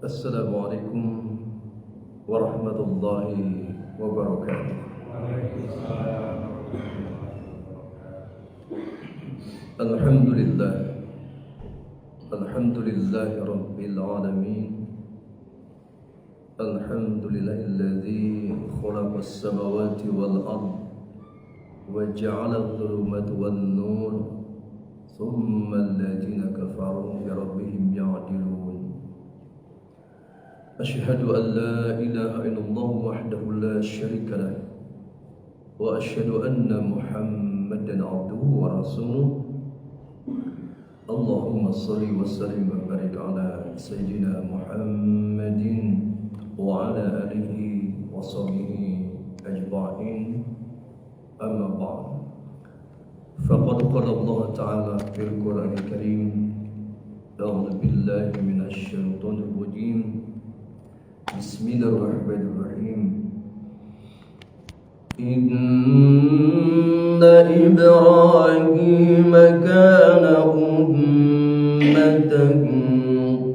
Assalamualaikum warahmatullahi wabarakatuh. Alhamdulillah. Alhamdulillahi rabbil alamin. Alhamdulillahilladzi khalaqas samawati wal ard wa ja'ala adh-dhulumati wan nur thumma alladhina kafaru bi rabbihim ya'dilun. أشهد أن لا إله إلا الله وحده لا شريك له وأشهد أن محمدا عبده ورسوله اللهم صل وسلم وبارك على سيدنا محمد وعلى آله وصحبه أجمعين أما بعد فقد قال الله تعالى في القرآن الكريم أعوذ بالله من الشيطان الرجيم بسم الله الرحمن الرحيم إن إبراهيم كان أمة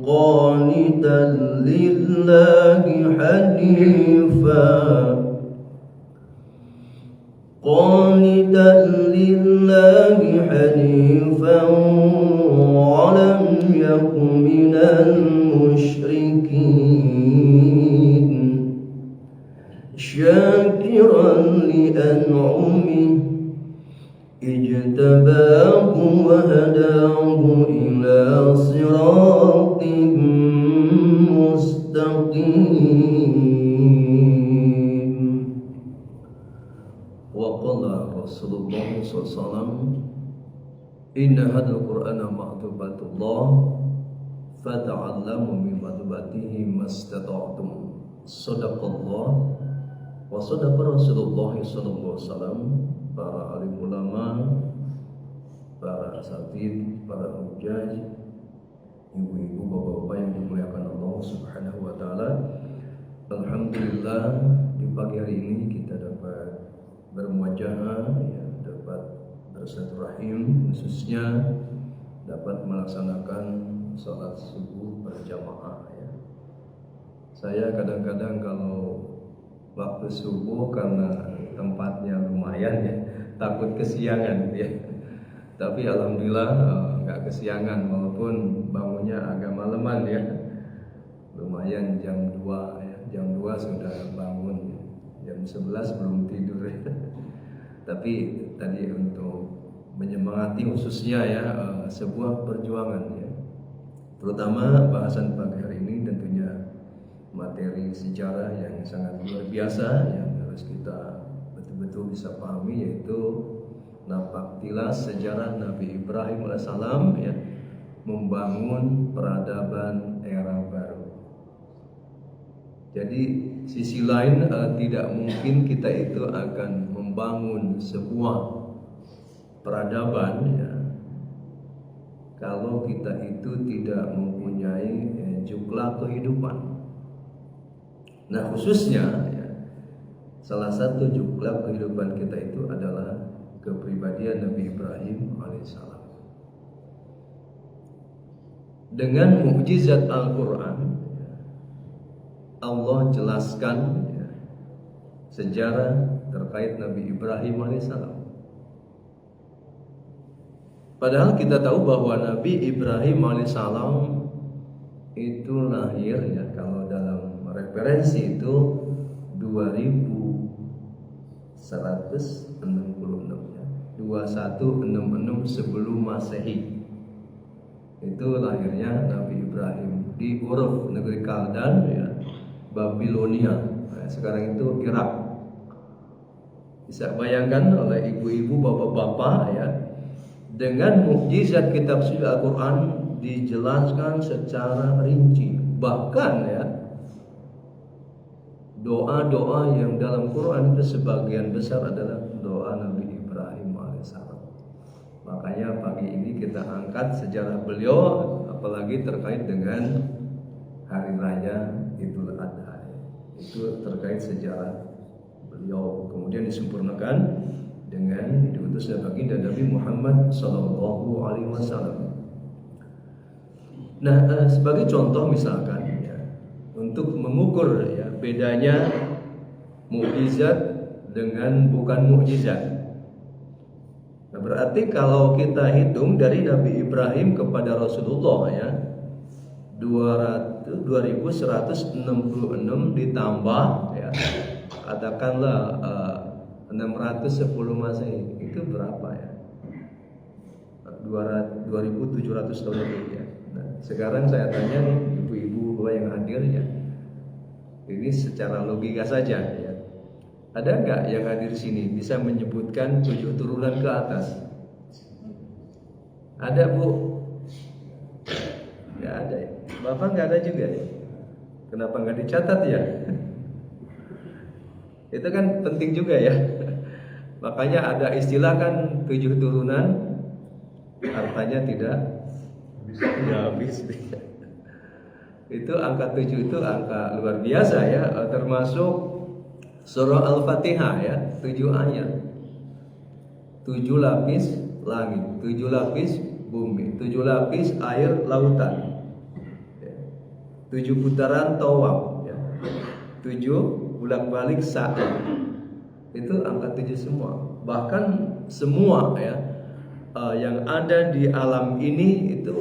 قانتا لله حنيفا ولم يكن من المشركين شاكرا لأنعمه اجتباه وهداه إلى صراط مستقيم. وقال رسول الله صلى الله عليه وسلم إن هذا القرآن مكتوبات الله fata'allamu min matubatihi mastata'tum. Sadaqallah wa sadaqa Rasulullah sallallahu alaihi wasallam. Para alim ulama, para asatid, para hujjaj, ibu-ibu, bapak-bapak yang dimuliakan Allah Subhanahu wa taala. Alhamdulillah di pagi hari ini kita dapat bermuajahah, dapat bersilaturahim, khususnya dapat melaksanakan sholat subuh berjamaah ya. Saya kadang-kadang kalau waktu subuh karena tempatnya lumayan ya, takut kesiangan ya. Tapi alhamdulillah nggak kesiangan walaupun bangunnya agak maleman ya. Lumayan jam 2 ya, jam 2 sudah bangun, jam 11 belum tidur ya. Tapi tadi untuk menyemangati khususnya ya sebuah perjuangan ya. Terutama bahasan pagi hari ini tentunya materi sejarah yang sangat luar biasa yang harus kita betul-betul bisa pahami, yaitu napaktilas sejarah Nabi Ibrahim alaihissalam ya, membangun peradaban era baru. Jadi sisi lain tidak mungkin kita itu akan membangun sebuah peradaban ya kalau kita itu tidak mempunyai jukla kehidupan. Nah khususnya ya, salah satu jukla kehidupan kita itu adalah kepribadian Nabi Ibrahim alaihissalam. Dengan mukjizat Al-Quran Allah jelaskan ya, sejarah terkait Nabi Ibrahim alaihissalam. Padahal kita tahu bahwa Nabi Ibrahim alaihissalam itu lahir ya, kalau dalam referensi itu 2166 ya, 2166 sebelum Masehi. Itu lahirnya Nabi Ibrahim di Uruf, negeri Kaldan ya, Babilonia. Nah, sekarang itu Irak. Bisa bayangkan oleh ibu-ibu, bapak-bapak ya, dengan mukjizat kitab suci Al-Quran dijelaskan secara rinci. Bahkan ya, doa-doa yang dalam Quran itu sebagian besar adalah doa Nabi Ibrahim alaihissalam. Makanya pagi ini kita angkat sejarah beliau, apalagi terkait dengan hari raya Idul Adha. Itu terkait sejarah beliau, kemudian disempurnakan dengan diutusnya baginda Nabi Muhammad sallallahu alaihi wasallam. Nah, sebagai contoh misalkan ya, untuk mengukur ya bedanya mukjizat dengan bukan mukjizat. Nah, berarti kalau kita hitung dari Nabi Ibrahim kepada Rasulullah ya 2166 ditambah ya katakanlah 610 Masehi itu berapa ya? 2700 tahun lebih ya. Nah, sekarang saya tanya nih ibu-ibu yang hadir ya. Ini secara logika saja ya. Ada nggak yang hadir di sini bisa menyebutkan 7 turunan ke atas? Ada Bu? Nggak ada ya. Bapak nggak ada juga ya. Kenapa nggak dicatat ya? Itu kan penting juga ya. Makanya ada istilah kan 7 turunan, artinya tidak habis. Itu angka 7 itu angka luar biasa ya, termasuk surah Al-Fatihah ya, 7 ayat. 7 lapis langit, 7 lapis bumi, 7 lapis air lautan. 7 putaran tawaf ya. 7 bolak-balik sa'i. Itu angka 7 semua. Bahkan semua ya yang ada di alam ini itu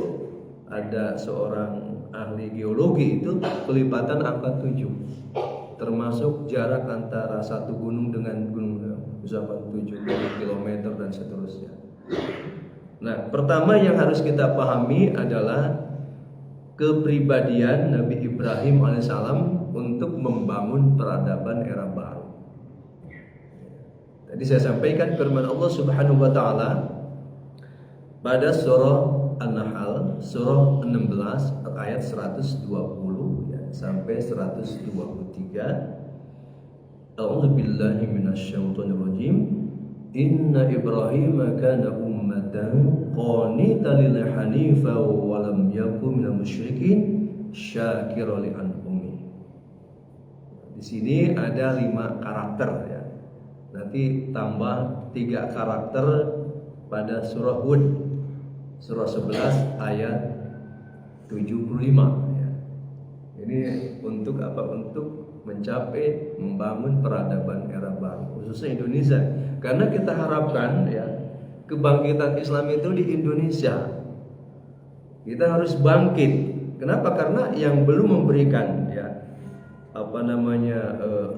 ada seorang ahli geologi itu kelipatan angka 7. Termasuk jarak antara satu gunung dengan gunung misalkan 70 km dan seterusnya. Nah, pertama yang harus kita pahami adalah kepribadian Nabi Ibrahim alaihissalam untuk membangun peradaban era baru. Tadi saya sampaikan firman Allah Subhanahu wa taala pada surah An-Nahl surah 16 ayat 120 ya, sampai 123. A'udzu billahi minasyaitonir rajim. Inna Ibrahim kana ummatan qanitan lillahi hanifa wa lam yakun minal musyrikin syakiran li an'umi. Di sini ada 5 karakter ya. Nanti tambah 3 karakter pada surah Hud surah 11 ayat 75 ya. Ini untuk apa? Untuk mencapai membangun peradaban era baru khususnya Indonesia. Karena kita harapkan ya kebangkitan Islam itu di Indonesia. Kita harus bangkit. Kenapa? Karena yang belum memberikan ya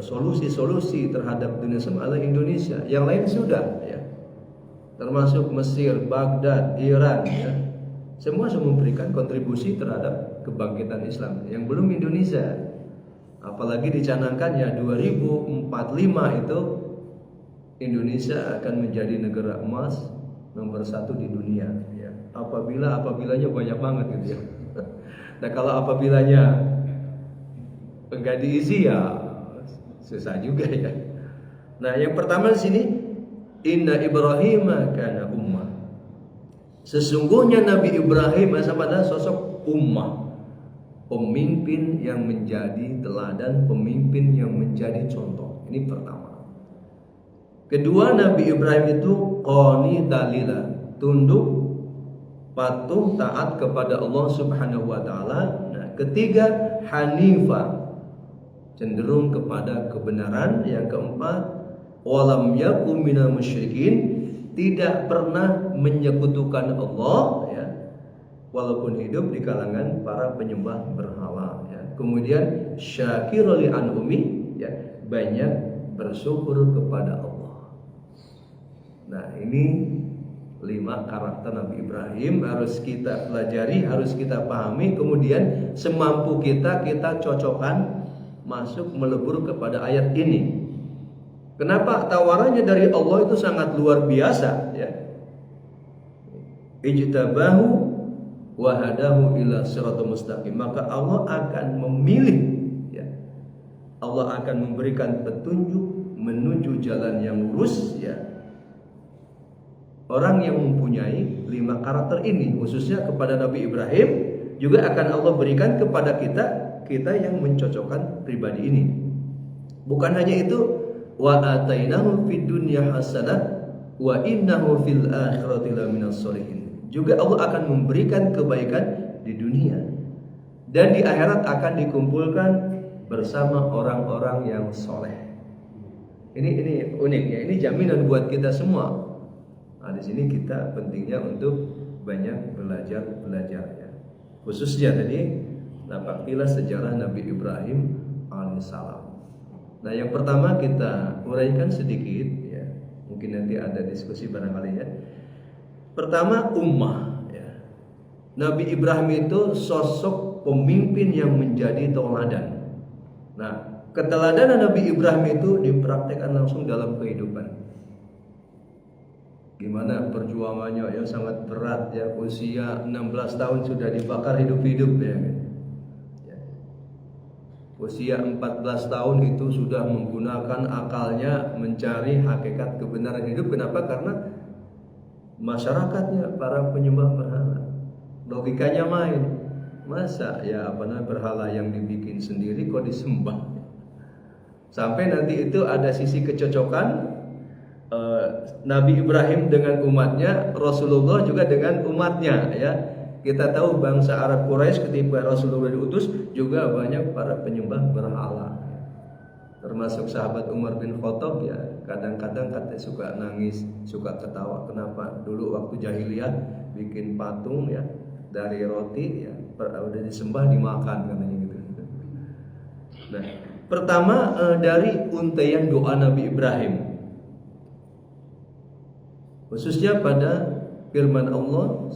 solusi-solusi terhadap dunia Islam adalah Indonesia. Yang lain sudah ya. Termasuk Mesir, Baghdad, Iran ya. Semua memberikan kontribusi terhadap kebangkitan Islam. Yang belum Indonesia. Apalagi dicanangkan ya 2045 itu Indonesia akan menjadi negara emas nomor 1 di dunia ya. Apabillanya banyak banget gitu ya. Nah, kalau apabillanya enggak diisi ya susah juga ya. Nah, yang pertama di sini Inna Ibrahim kana ummah. Sesungguhnya Nabi Ibrahim adalah sosok ummah, pemimpin yang menjadi teladan, pemimpin yang menjadi contoh. Ini pertama. Kedua, Nabi Ibrahim itu qanitan lillah, tunduk, patuh, taat kepada Allah Subhanahu wa taala. Nah, ketiga, hanifah, cenderung kepada kebenaran. Yang keempat, walam yakun minal musyrikin, tidak pernah menyekutukan Allah ya, walaupun hidup di kalangan para penyembah berhala ya. Kemudian syakirul li an'umi ya, banyak bersyukur kepada Allah. Nah, ini 5 karakter Nabi Ibrahim harus kita pelajari, harus kita pahami, kemudian semampu kita cocokkan masuk melebur kepada ayat ini. Kenapa? Tawarannya dari Allah itu sangat luar biasa ya. Ijtabahu wa hadahu ila siratal mustaqim. Maka Allah akan memilih ya. Allah akan memberikan petunjuk menuju jalan yang lurus ya. Orang yang mempunyai 5 karakter ini khususnya kepada Nabi Ibrahim juga akan Allah berikan kepada kita yang mencocokkan pribadi ini. Bukan hanya itu, wa atainahu fid dunya hasanah wa innahu fil akhirati laminas sholihin. Juga Allah akan memberikan kebaikan di dunia dan di akhirat akan dikumpulkan bersama orang-orang yang soleh. Ini unik ya, ini jaminan buat kita semua. Nah, di sini kita pentingnya untuk banyak belajar ya. Khususnya tadi napaktilah sejarah Nabi Ibrahim alaihissalam. Nah, yang pertama kita uraikan sedikit ya. Mungkin nanti ada diskusi barangkali ya. Pertama, ummah ya. Nabi Ibrahim itu sosok pemimpin yang menjadi tauladan. Nah, keteladanan Nabi Ibrahim itu dipraktekkan langsung dalam kehidupan. Gimana perjuangannya yang sangat berat ya, usia 16 tahun sudah dibakar hidup-hidup ya. Usia 14 tahun itu sudah menggunakan akalnya mencari hakikat kebenaran hidup. Kenapa? Karena masyarakatnya para penyembah berhala. Logikanya main. Masa ya berhala yang dibikin sendiri kok disembah? Sampai nanti itu ada sisi kecocokan Nabi Ibrahim dengan umatnya, Rasulullah juga dengan umatnya ya. Kita tahu bangsa Arab Quraisy ketika Rasulullah diutus juga banyak para penyembah berhala. Termasuk sahabat Umar bin Khattab ya, kadang-kadang katanya suka nangis, suka ketawa. Kenapa? Dulu waktu jahiliyah bikin patung ya dari roti ya, udah disembah dimakan katanya gitu. Nah, pertama dari untaian doa Nabi Ibrahim. Khususnya pada firman Allah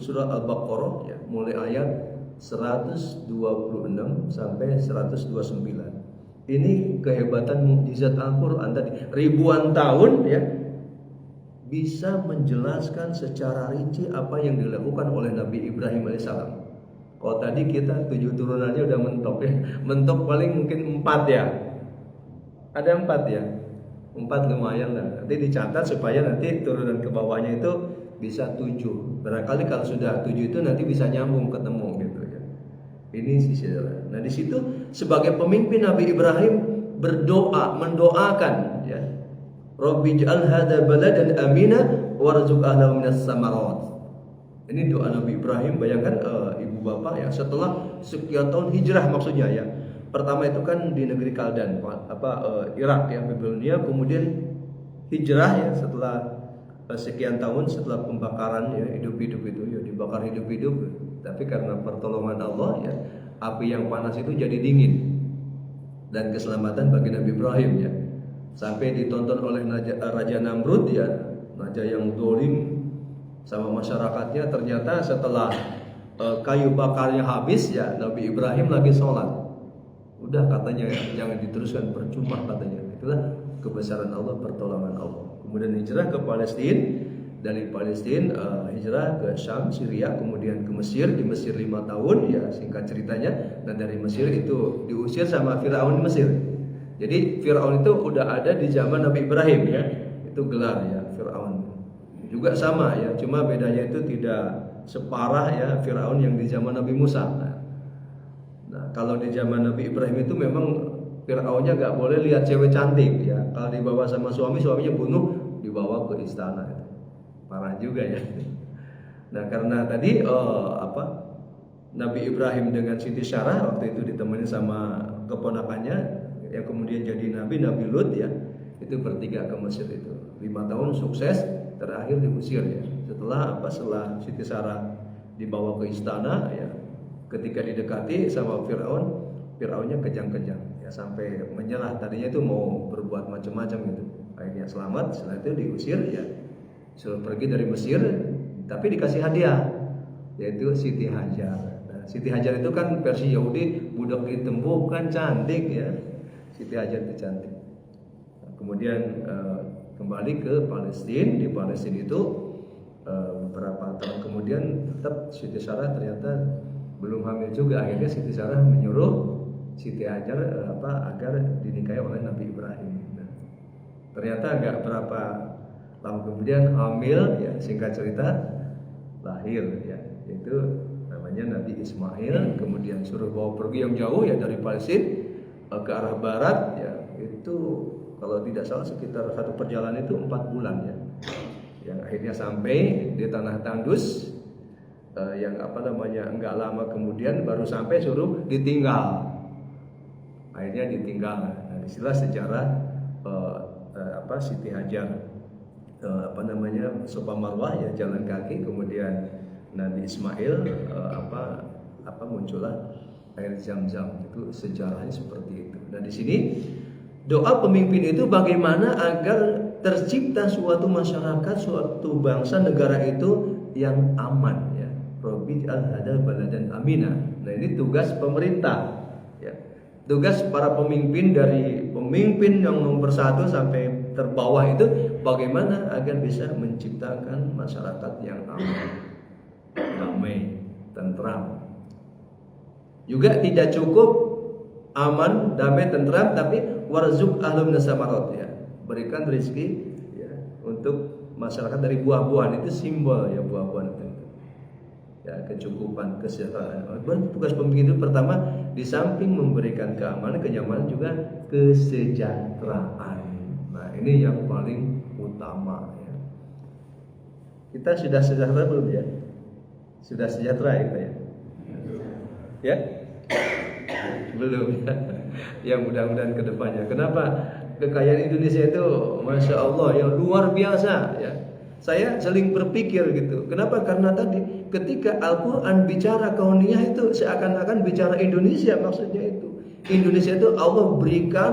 surah Al-Baqarah ya, mulai ayat 126 sampai 129. Ini kehebatan mukjizat Al-Qur'an tadi. Ribuan tahun ya bisa menjelaskan secara rinci apa yang dilakukan oleh Nabi Ibrahim alaihissalam. Kalau tadi kita 7 turunannya udah mentok ya. Mentok paling mungkin 4 ya. Ada 4 ya. 4 lumayan lah. Nanti dicatat supaya nanti turunan ke bawahnya itu bisa 7. Barangkali kalau sudah 7 itu nanti bisa nyambung ketemu gitu ya. Ini sisi. Nah, di situ sebagai pemimpin Nabi Ibrahim berdoa, mendoakan ya. Rabbi ij'al hadzal baladan amina warzuq ahlahu minas samarat. Ini doa Nabi Ibrahim. Bayangkan ibu bapak ya, setelah sekian tahun hijrah maksudnya ya. Pertama itu kan di negeri Kaldan, Irak ya, Babilonia, kemudian hijrah ya setelah sekian tahun setelah pembakaran ya, hidup-hidup itu ya dibakar hidup-hidup. Tapi karena pertolongan Allah ya, api yang panas itu jadi dingin dan keselamatan bagi Nabi Ibrahim ya. Sampai ditonton oleh Raja Namrud ya, raja yang dolim sama masyarakatnya. Ternyata setelah kayu bakarnya habis ya, Nabi Ibrahim lagi sholat. Udah katanya ya, jangan diteruskan, percuma katanya. Itulah kebesaran Allah, pertolongan Allah. Kemudian hijrah ke Palestina, dari Palestina hijrah ke Syam, Syria, kemudian ke Mesir. Di Mesir 5 tahun ya, singkat ceritanya. Dan dari Mesir itu diusir sama Firaun Mesir. Jadi Firaun itu udah ada di zaman Nabi Ibrahim ya. Itu gelar ya, Firaun. Juga sama ya, cuma bedanya itu tidak separah ya Firaun yang di zaman Nabi Musa. Nah, kalau di zaman Nabi Ibrahim itu memang Firaunnya nggak boleh lihat cewek cantik ya. Kalau dibawa sama suaminya bunuh, dibawa ke istana. Parah juga ya. Nah, karena tadi Nabi Ibrahim dengan Siti Sarah waktu itu ditemani sama keponakannya yang kemudian jadi Nabi Lut ya. Itu bertiga ke Mesir itu. 5 tahun sukses, terakhir diusir ya. Setelah Siti Sarah dibawa ke istana ya. Ketika didekati sama Firaunnya kejang-kejang ya, sampai menyerah. Tadinya itu mau berbuat macam-macam gitu. Akhirnya selamat. Setelah itu diusir ya, suruh pergi dari Mesir, tapi dikasih hadiah yaitu Siti Hajar. Nah, Siti Hajar itu kan versi Yahudi, budak hitam, bukan cantik ya. Siti Hajar itu cantik. Nah, kemudian kembali ke Palestina. Di Palestina itu beberapa tahun kemudian tetap Siti Sarah ternyata belum hamil juga. Akhirnya Siti Sarah menyuruh Siti Hajar agar dinikahi oleh Nabi Ibrahim. Nah, ternyata agak berapa lama kemudian hamil ya, singkat cerita lahir ya, yaitu namanya Nabi Ismail. Kemudian suruh bawa pergi yang jauh ya, dari Palestina ke arah barat ya, itu kalau tidak salah sekitar satu perjalanan itu 4 bulan ya. Yang akhirnya sampai di tanah tandus yang enggak lama kemudian baru sampai suruh ditinggal. akhirnya ditinggal. Nah, disitulah sejarah Siti Hajar Safa Marwah ya, jalan kaki, kemudian Nabi Ismail muncullah air Zam-Zam. Itu sejarahnya seperti itu. Nah, di sini doa pemimpin itu bagaimana agar tercipta suatu masyarakat, suatu bangsa, negara itu yang aman ya. Rabbi ij'al hadzal baladan amina. Nah, ini tugas pemerintah ya. Tugas para pemimpin, dari pemimpin yang nomor 1 sampai terbawah itu bagaimana agar bisa menciptakan masyarakat yang aman, damai, tentram. Juga tidak cukup aman, damai, tentram, tapi warzuq ahlum nasamarat ya. Berikan rezeki ya untuk masyarakat dari buah-buahan. Itu simbol ya, buah-buahan itu. Ya, kecukupan, kesejahteraan. Tugas pemimpin itu pertama, di samping memberikan keamanan, kenyamanan, juga kesejahteraan. Nah, ini yang paling utama ya. Kita sudah sejahtera belum ya? Sudah sejahtera ya kita ya? Ya? Belum ya? Ya, mudah-mudahan kedepannya. Kenapa? Kekayaan Indonesia itu Masya Allah yang luar biasa ya. Saya sering berpikir gitu. Kenapa? Karena tadi ketika Al-Quran bicara kauniyah itu seakan-akan bicara Indonesia, maksudnya itu. Indonesia itu Allah berikan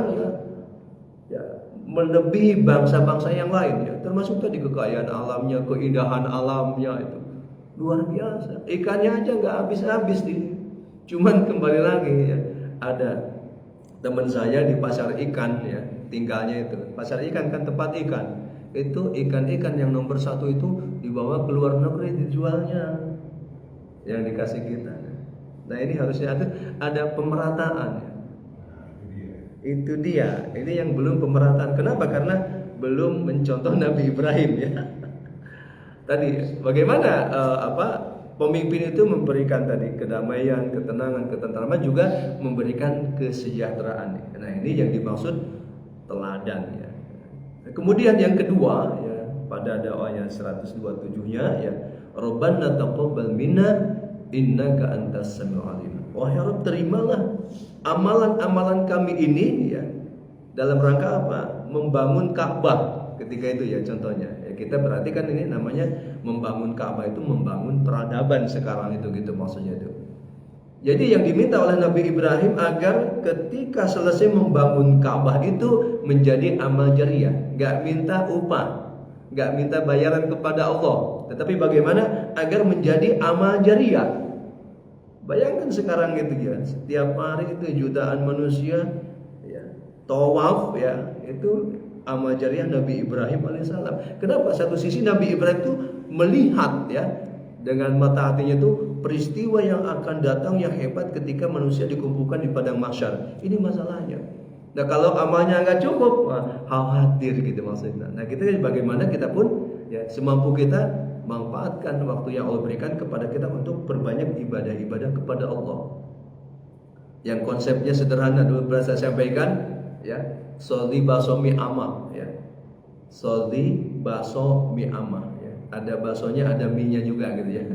ya melebihi bangsa-bangsa yang lain ya. Termasuk tadi kekayaan alamnya, keindahan alamnya itu luar biasa. Ikannya aja nggak habis-habis nih. Cuman kembali lagi ya, ada teman saya di pasar ikan ya, tinggalnya itu. Pasar ikan kan tempat ikan. Itu ikan-ikan yang nomor 1 itu dibawa ke luar negeri dijualnya, yang dikasih kita. Nah, ini harusnya ada pemerataan. Itu dia. Ini yang belum pemerataan. Kenapa? Karena belum mencontoh Nabi Ibrahim ya. Tadi bagaimana pemimpin itu memberikan tadi kedamaian, ketenangan, ketentraman, juga memberikan kesejahteraan. Nah, ini yang dimaksud teladan ya. Kemudian yang kedua ya, pada doanya 127-nya ya, Rabbana taqabbal minna innaka antas samiul alim. Wahai Rabb, terimalah amalan-amalan kami ini ya, dalam rangka apa? Membangun Ka'bah. Ketika itu ya contohnya. Ya, kita berarti kan ini namanya membangun Ka'bah itu membangun peradaban sekarang itu gitu maksudnya itu. Jadi yang diminta oleh Nabi Ibrahim agar ketika selesai membangun Ka'bah itu menjadi amal jariah, nggak minta upah, nggak minta bayaran kepada Allah, tetapi bagaimana agar menjadi amal jariah. Bayangkan sekarang gitu ya, setiap hari itu jutaan manusia ya, tawaf ya, itu amal jariah Nabi Ibrahim alaihissalam. Kenapa? Satu sisi Nabi Ibrahim itu melihat ya dengan mata hatinya itu peristiwa yang akan datang yang hebat ketika manusia dikumpulkan di padang mahsyar. Ini masalahnya. Nah, kalau amalnya nggak cukup, khawatir gitu maksudnya. Nah, kita bagaimana kita pun ya semampu kita manfaatkan waktu yang Allah berikan kepada kita untuk berbanyak ibadah-ibadah kepada Allah. Yang konsepnya sederhana dulu pernah saya sampaikan ya, soldi baso mi amah ya. Soldi baso mi amah. Ada baksonya, ada mie-nya juga gitu ya.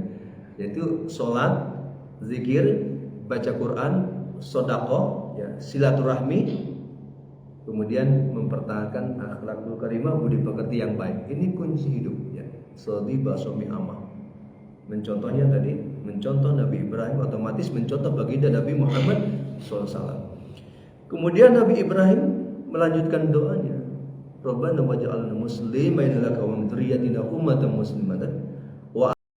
Yaitu sholat, zikir, baca Quran, sedekah, ya, silaturahmi, kemudian mempertahankan akhlakul karimah, budi pekerti yang baik. Ini kunci hidup ya. Sholli basomi amah. Mencontohnya tadi, mencontoh Nabi Ibrahim, otomatis mencontoh baginda Nabi Muhammad SAW. Kemudian Nabi Ibrahim melanjutkan doanya. Rabbana waj'alna muslimaina laka wa min dzurriyyatina ummatan muslimatan